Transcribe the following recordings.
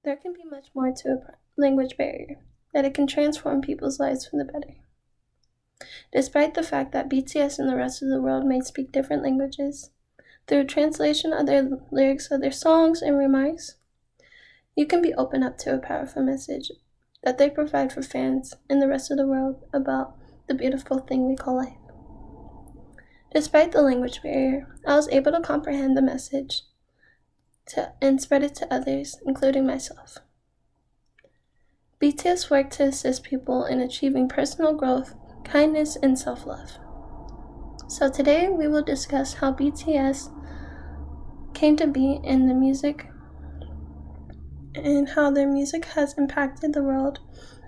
There can be much more to a language barrier, that it can transform people's lives for the better. Despite the fact that BTS and the rest of the world may speak different languages, through translation of their lyrics of their songs and remarks, you can be open up to a powerful message that they provide for fans in the rest of the world about the beautiful thing we call life. Despite the language barrier, I was able to comprehend the message and spread it to others, including myself. BTS worked to assist people in achieving personal growth, kindness, and self-love. So today we will discuss how BTS came to be in the music and how their music has impacted the world,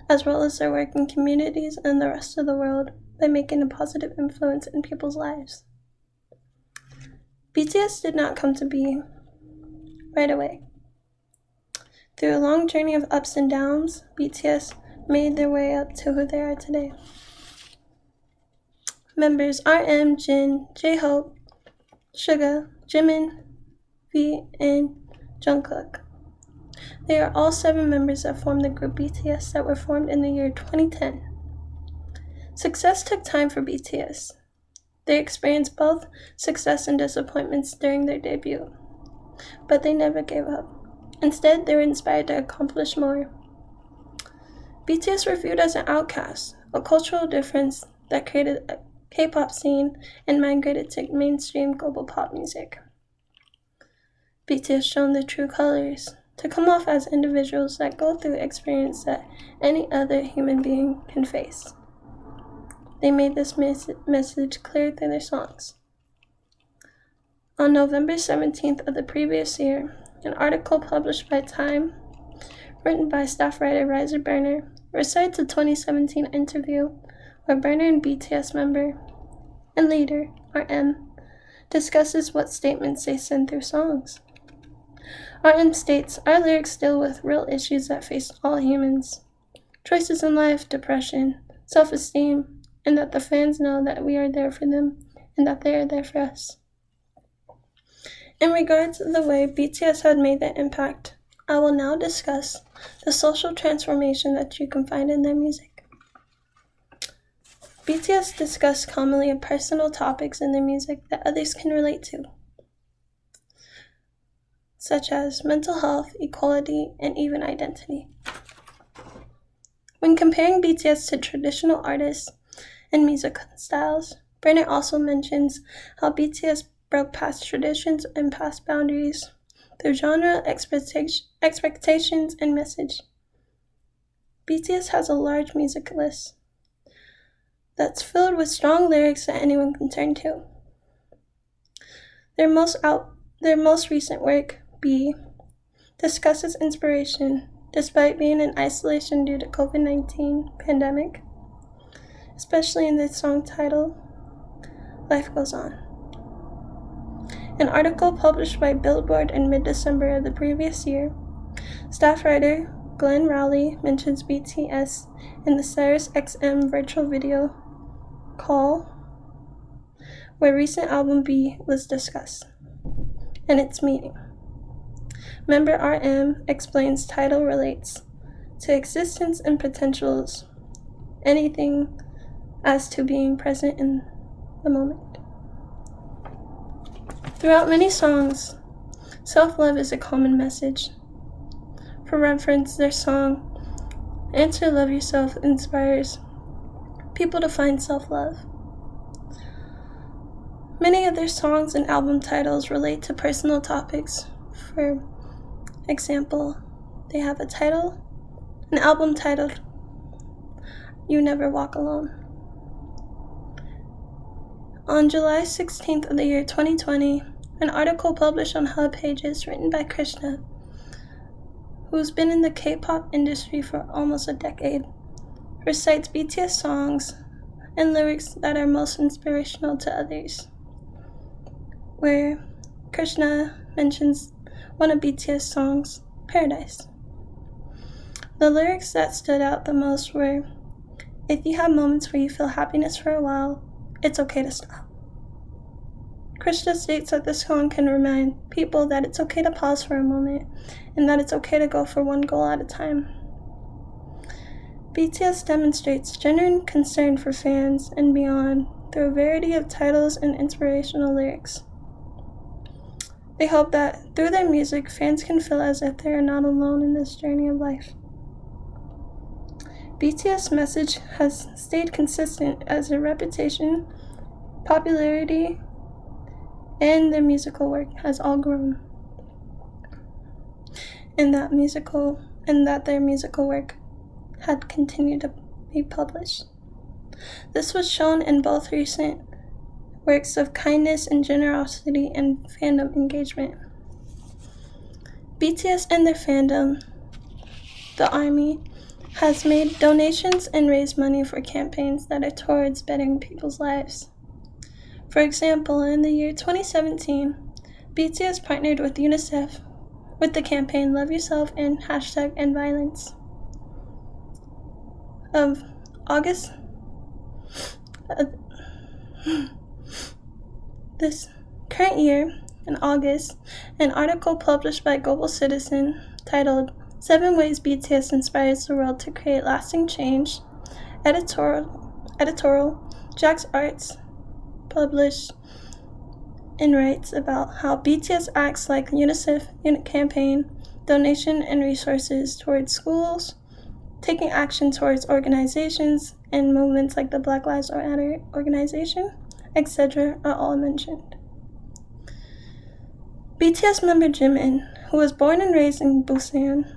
as well as their work in communities and the rest of the world by making a positive influence in people's lives. BTS did not come to be right away. Through a long journey of ups and downs, BTS made their way up to who they are today. Members RM, Jin, J-Hope, Suga, Jimin, V, and Jungkook. They are all 7 members that form the group BTS that were formed in the year 2010. Success took time for BTS. They experienced both success and disappointments during their debut, but they never gave up. Instead, they were inspired to accomplish more. BTS were viewed as an outcast, a cultural difference that created a K-pop scene and migrated to mainstream global pop music. BTS shown their true colors, to come off as individuals that go through experience that any other human being can face. They made this message clear through their songs. On November 17th of the previous year, an article published by Time, written by staff writer Riser Burner, recites a 2017 interview where Burner and BTS member and leader, RM, discusses what statements they send through songs. RM states, "Our lyrics deal with real issues that face all humans. Choices in life, depression, self-esteem, and that the fans know that we are there for them and that they are there for us." In regards to the way BTS had made their impact, I will now discuss the social transformation that you can find in their music. BTS discuss commonly personal topics in their music that others can relate to, such as mental health, equality, and even identity. When comparing BTS to traditional artists and music styles, Burner also mentions how BTS broke past traditions and past boundaries through genre, expectations, and message. BTS has a large music list that's filled with strong lyrics that anyone can turn to. Their most recent work, B, discusses inspiration despite being in isolation due to COVID-19 pandemic, especially in the song title, Life Goes On. An article published by Billboard in mid-December of the previous year, staff writer Glenn Rowley mentions BTS in the SiriusXM virtual video call, where recent album B was discussed, and its meaning. Member RM explains title relates to existence and potentials, anything as to being present in the moment. Throughout many songs, self-love is a common message. For reference, their song, Answer Love Yourself, inspires people to find self-love. Many of their songs and album titles relate to personal topics. For example, they have an album titled, You Never Walk Alone. On July 16th of the year 2020, an article published on Hub Pages written by Krishna, who's been in the K-pop industry for almost a decade, recites BTS songs and lyrics that are most inspirational to others, where Krishna mentions one of BTS songs, Paradise. The lyrics that stood out the most were, "If you have moments where you feel happiness for a while, it's okay to stop." Krishna states that this song can remind people that it's okay to pause for a moment and that it's okay to go for one goal at a time. BTS demonstrates genuine concern for fans and beyond through a variety of titles and inspirational lyrics. They hope that through their music, fans can feel as if they are not alone in this journey of life. BTS' message has stayed consistent as their reputation, popularity, and their musical work has all grown. And that their musical work had continued to be published. This was shown in both recent works of kindness and generosity and fandom engagement. BTS and their fandom, the ARMY, has made donations and raised money for campaigns that are towards bettering people's lives. For example, in the year 2017, BTS partnered with UNICEF with the campaign Love Yourself and #EndViolence. Of August, this current year, in August, an article published by Global Citizen titled 7 Ways BTS Inspires the World to Create Lasting Change, editorial Jax Arts published and writes about how BTS acts like UNICEF campaign, donation and resources towards schools, taking action towards organizations and movements like the Black Lives Matter organization, etc. are all mentioned. BTS member Jimin, who was born and raised in Busan,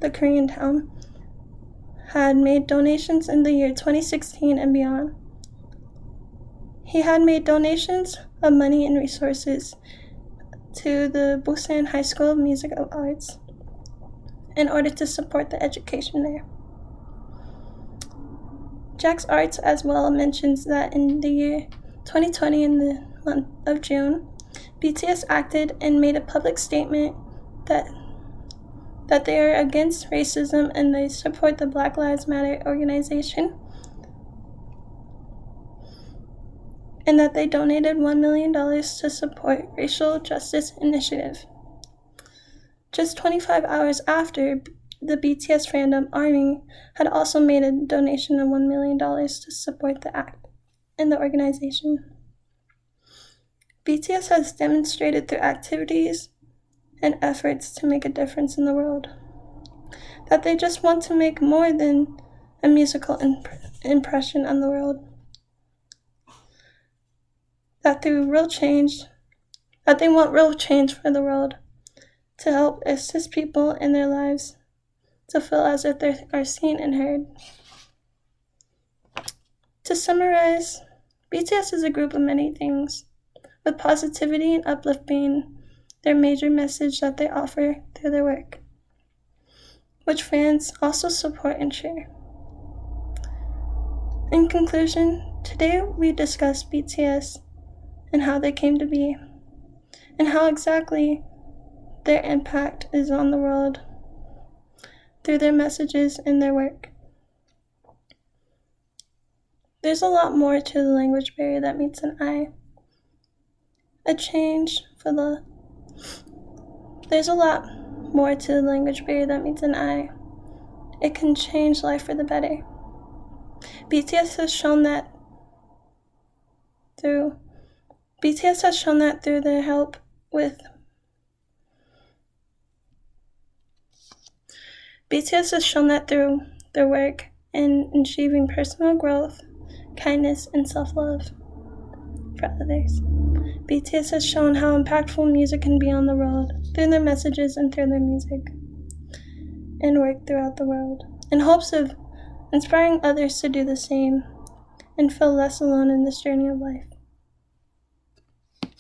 the Korean town, had made donations in the year 2016 and beyond. He had made donations of money and resources to the Busan High School of Music and Arts in order to support the education there. Jax Arts as well mentions that in the year 2020, in the month of June, BTS acted and made a public statement that they are against racism and they support the Black Lives Matter organization, and that they donated $1 million to support Racial Justice Initiative. Just 25 hours after, the BTS fandom ARMY had also made a donation of $1 million to support the act in the organization. BTS has demonstrated through activities and efforts to make a difference in the world that they just want to make more than a musical impression on the world. That they want real change for the world, to help assist people in their lives, to feel as if they are seen and heard. To summarize, BTS is a group of many things, with positivity and uplift being their major message that they offer through their work, which fans also support and share. In conclusion, today we discussed BTS and how they came to be, and how exactly their impact is on the world through their messages and their work. There's a lot more to the language barrier that meets an eye. There's a lot more to the language barrier that meets an eye. It can change life for the better. BTS has shown that through their help with BTS has shown that through their work in achieving personal growth, kindness, and self-love for others. BTS has shown how impactful music can be on the world through their messages and through their music and work throughout the world, in hopes of inspiring others to do the same and feel less alone in this journey of life.